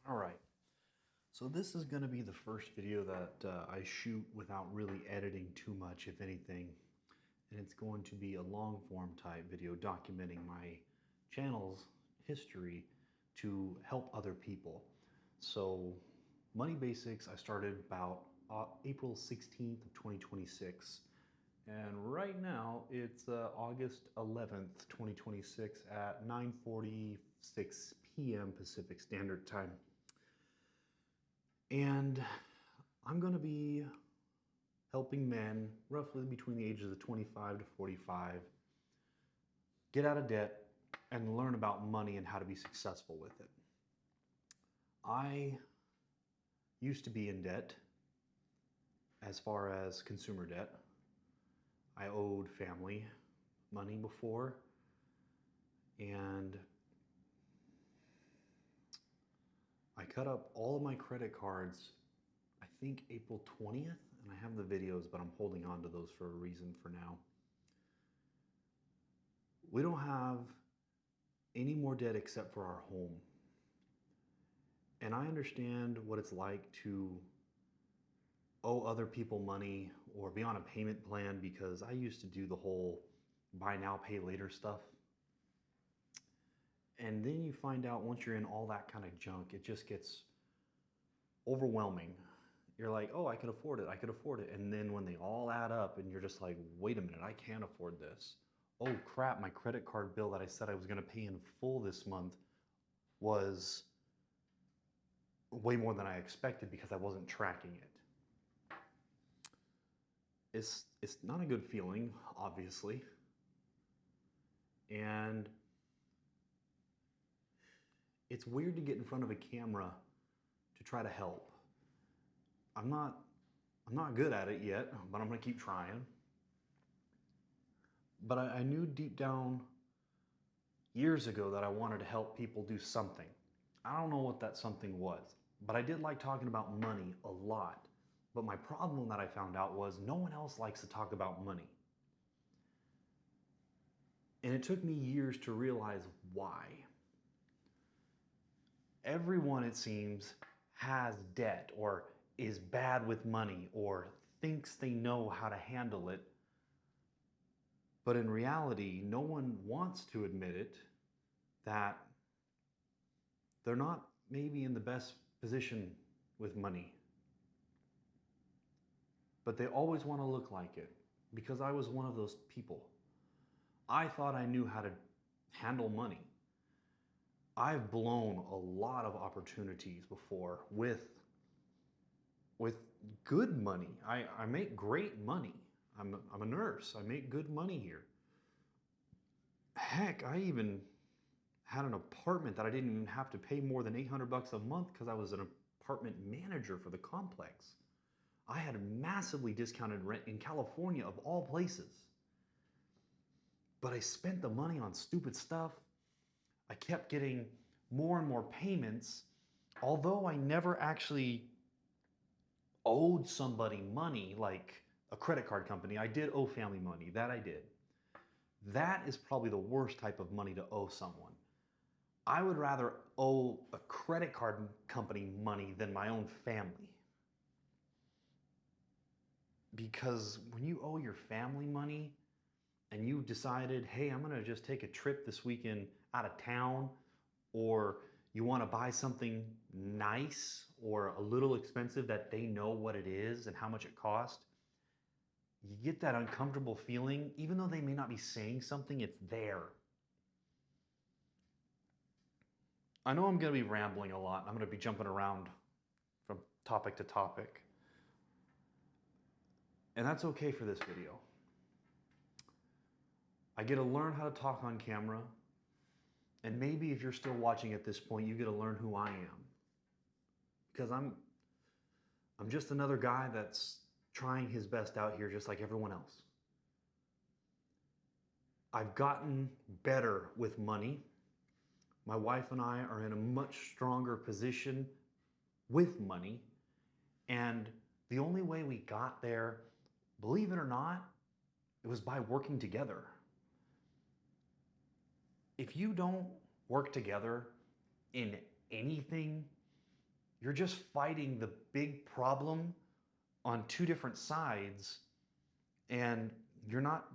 All right, so this is going to be the first video that I shoot without really editing too much, if anything. And it's going to be a long form type video documenting my channel's history to help other people. So Money Basics, I started about April 16th of 2026. And right now it's August 11th, 2026 at 9:46 p.m. Pacific Standard Time. And I'm going to be helping men roughly between the ages of 25 to 45 get out of debt and learn about money and how to be successful with it. I used to be in debt as far as consumer debt. I owed family money before, and I cut up all of my credit cards, I think April 20th, and I have the videos, but I'm holding on to those for a reason for now. We don't have any more debt except for our home. And I understand what it's like to owe other people money or be on a payment plan, because I used to do the whole buy now, pay later stuff. And then you find out once you're in all that kind of junk, it just gets overwhelming. You're like, oh, I could afford it. I could afford it. And then when they all add up and you're just like, wait a minute, I can't afford this. Oh crap, my credit card bill that I said I was going to pay in full this month was way more than I expected because I wasn't tracking it. It's not a good feeling, obviously. And it's weird to get in front of a camera to try to help. I'm not good at it yet, but I'm gonna keep trying. But I knew deep down years ago that I wanted to help people do something. I don't know what that something was, but I did like talking about money a lot. But my problem that I found out was no one else likes to talk about money. And it took me years to realize why. Everyone, it seems, has debt or is bad with money or thinks they know how to handle it. But in reality, no one wants to admit it, that they're not maybe in the best position with money. But they always want to look like it, because I was one of those people. I thought I knew how to handle money. I've blown a lot of opportunities before with good money. I make great money. I'm a nurse. I make good money here. Heck, I even had an apartment that I didn't even have to pay more than $800 a month because I was an apartment manager for the complex. I had a massively discounted rent in California, of all places. But I spent the money on stupid stuff. I kept getting more and more payments, although I never actually owed somebody money, like a credit card company. I did owe family money, that I did. That is probably the worst type of money to owe someone. I would rather owe a credit card company money than my own family. Because when you owe your family money and you decided, hey, I'm gonna just take a trip this weekend out of town, or you wanna buy something nice or a little expensive that they know what it is and how much it costs, you get that uncomfortable feeling. Even though they may not be saying something, it's there. I know I'm gonna be rambling a lot. I'm gonna be jumping around from topic to topic. And that's okay for this video. I get to learn how to talk on camera. And maybe if you're still watching at this point, you get to learn who I am. Because I'm just another guy that's trying his best out here, just like everyone else. I've gotten better with money. My wife and I are in a much stronger position with money. And the only way we got there, believe it or not, it was by working together. If you don't work together in anything, you're just fighting the big problem on two different sides, and you're not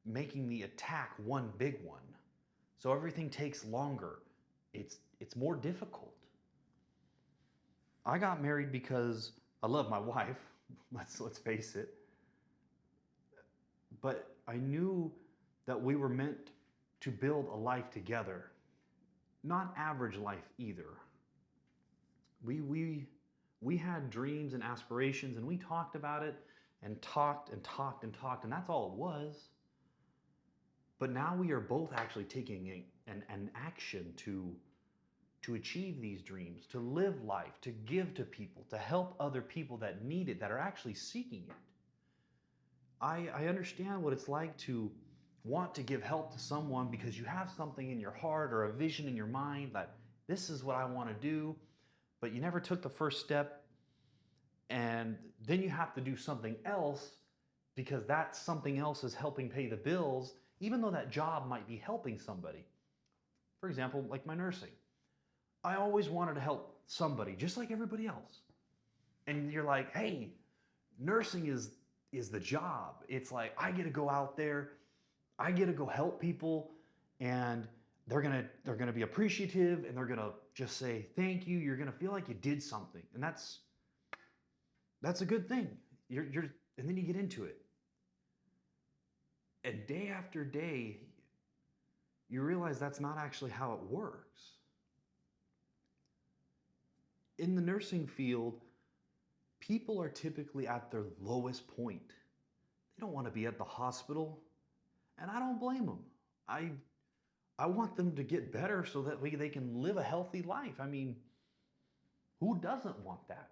making the attack one big one. So everything takes longer. It's more difficult. I got married because I love my wife. Let's face it. But I knew that we were meant to build a life together. Not average life either. We had dreams and aspirations, and we talked about it and talked and talked and talked, and that's all it was. But now we are both actually taking an action to achieve these dreams, to live life, to give to people, to help other people that need it, that are actually seeking it. I understand what it's like to want to give help to someone because you have something in your heart or a vision in your mind that this is what I want to do, but you never took the first step, and then you have to do something else because that something else is helping pay the bills, even though that job might be helping somebody. For example, like my nursing. I always wanted to help somebody, just like everybody else. And you're like, hey, nursing is the job. It's like, I get to go out there, I get to go help people, and they're gonna be appreciative, and they're gonna just say thank you. You're gonna feel like you did something, and that's a good thing. And then you get into it, and day after day, you realize that's not actually how it works. In the nursing field, people are typically at their lowest point. They don't want to be at the hospital, and I don't blame them. I want them to get better so that they can live a healthy life. I mean, who doesn't want that?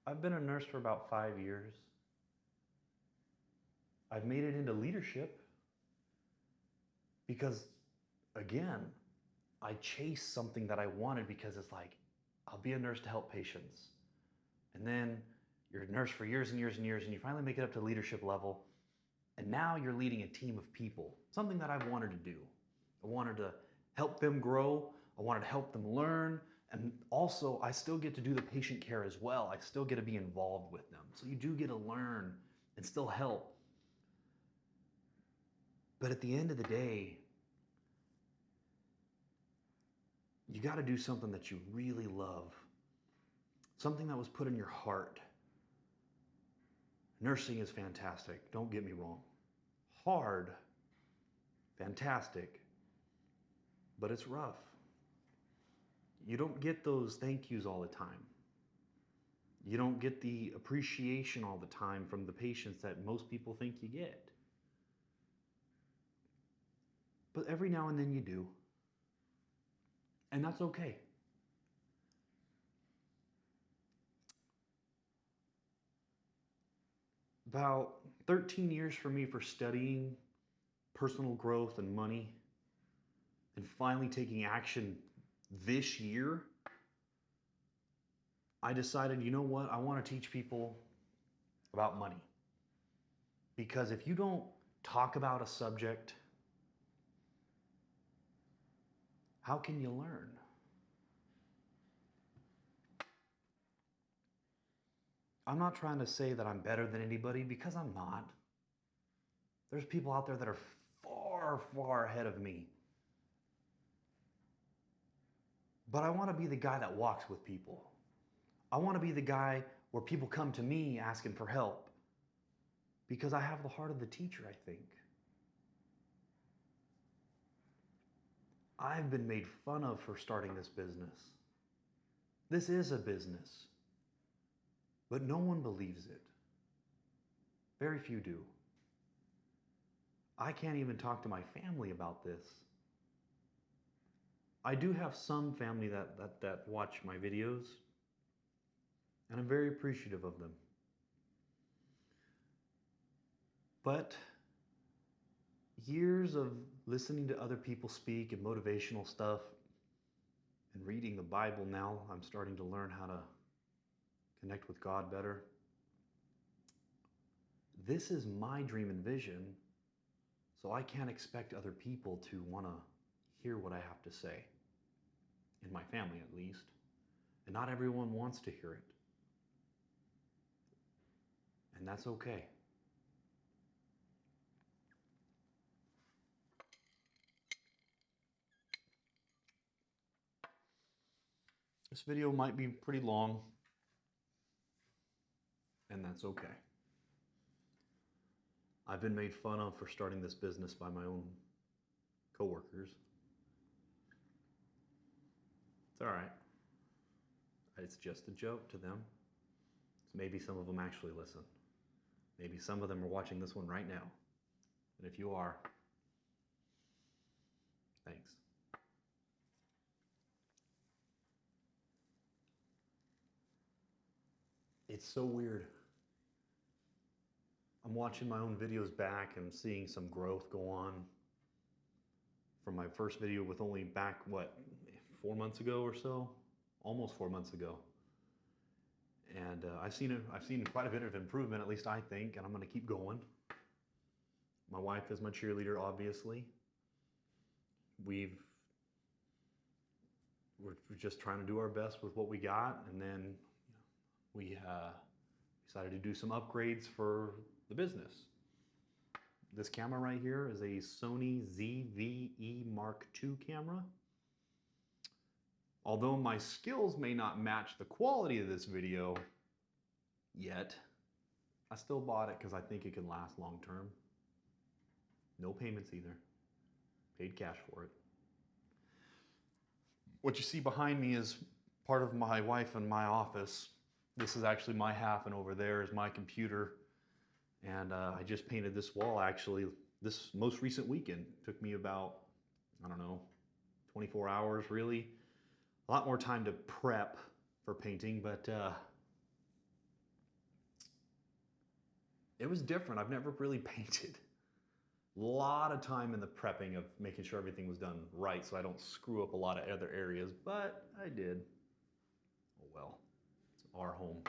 I've been a nurse for about 5 years. I've made it into leadership because, again, I chased something that I wanted because it's like, I'll be a nurse to help patients. And then you're a nurse for years and years and years, and you finally make it up to leadership level. And now you're leading a team of people, something that I've wanted to do. I wanted to help them grow. I wanted to help them learn. And also, I still get to do the patient care as well. I still get to be involved with them. So you do get to learn and still help. But at the end of the day, you got to do something that you really love, something that was put in your heart. Nursing is fantastic, don't get me wrong. Hard, fantastic, but it's rough. You don't get those thank yous all the time. You don't get the appreciation all the time from the patients that most people think you get. But every now and then you do. And that's okay. About 13 years for me for studying personal growth and money, and finally taking action this year, I decided, you know what? I want to teach people about money. Because if you don't talk about a subject, how can you learn? I'm not trying to say that I'm better than anybody, because I'm not. There's people out there that are far, far ahead of me. But I want to be the guy that walks with people. I want to be the guy where people come to me asking for help, because I have the heart of the teacher, I think. I've been made fun of for starting this business. This is a business, but no one believes it. Very few do. I can't even talk to my family about this. I do have some family that watch my videos, and I'm very appreciative of them. But years of listening to other people speak and motivational stuff and reading the Bible now, I'm starting to learn how to connect with God better. This is my dream and vision, So I can't expect other people to want to hear what I have to say, in my family at least. And not everyone wants to hear it. And that's okay. This video might be pretty long, and that's okay. I've been made fun of for starting this business by my own coworkers. It's all right. It's just a joke to them. So maybe some of them actually listen. Maybe some of them are watching this one right now. And if you are, thanks. It's so weird. I'm watching my own videos back and seeing some growth go on from my first video with only back, 4 months ago or so? Almost 4 months ago. And I've seen quite a bit of improvement, at least I think, and I'm going to keep going. My wife is my cheerleader, obviously. We're just trying to do our best with what we got, and then we decided to do some upgrades for the business. This camera right here is a Sony ZV-E Mark II camera. Although my skills may not match the quality of this video yet, I still bought it because I think it can last long term. No payments either. Paid cash for it. What you see behind me is part of my wife and my office. This is actually my half, and over there is my computer. And I just painted this wall actually this most recent weekend. It took me about, 24 hours really. A lot more time to prep for painting, but it was different. I've never really painted. A lot of time in the prepping of making sure everything was done right so I don't screw up a lot of other areas, but I did. Oh well, it's our home.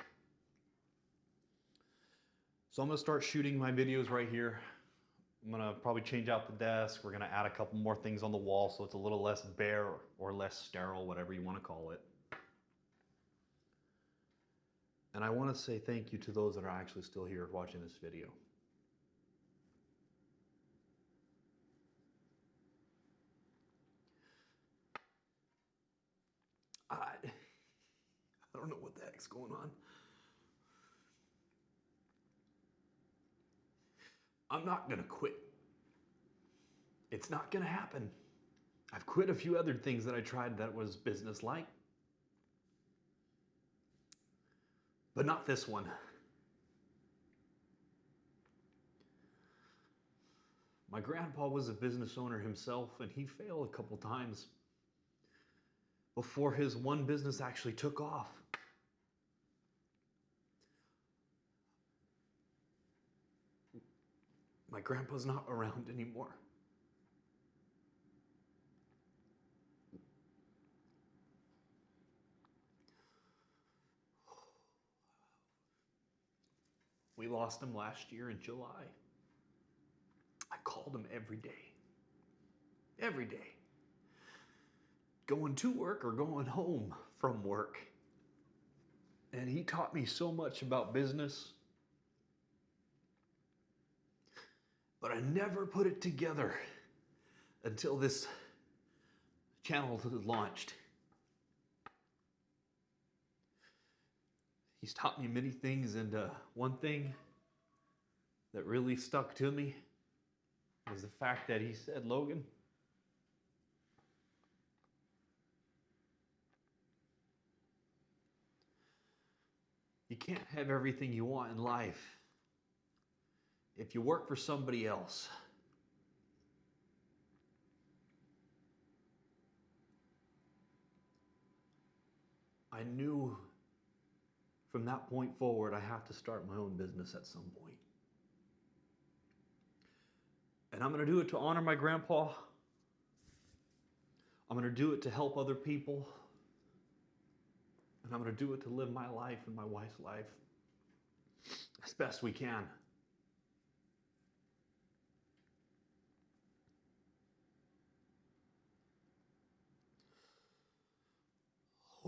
So I'm gonna start shooting my videos right here. I'm gonna probably change out the desk. We're gonna add a couple more things on the wall so it's a little less bare or less sterile, whatever you wanna call it. And I wanna say thank you to those that are actually still here watching this video. I don't know what the heck's going on. I'm not gonna quit. It's not gonna happen. I've quit a few other things that I tried that was business-like, but not this one. My grandpa was a business owner himself, and he failed a couple times before his one business actually took off. My grandpa's not around anymore. We lost him last year in July. I called him every day. Every day. Going to work or going home from work. And he taught me so much about business. But I never put it together until this channel launched. He's taught me many things, and one thing that really stuck to me was the fact that he said, Logan, you can't have everything you want in life if you work for somebody else. I knew from that point forward, I have to start my own business at some point. And I'm going to do it to honor my grandpa. I'm going to do it to help other people. And I'm going to do it to live my life and my wife's life as best we can.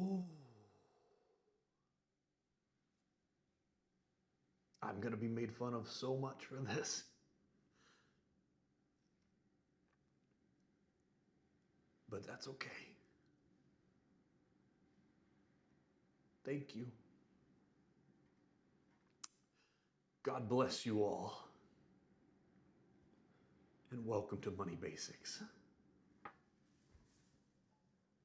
Oh, I'm going to be made fun of so much for this. But that's okay. Thank you. God bless you all. And welcome to Money Basics.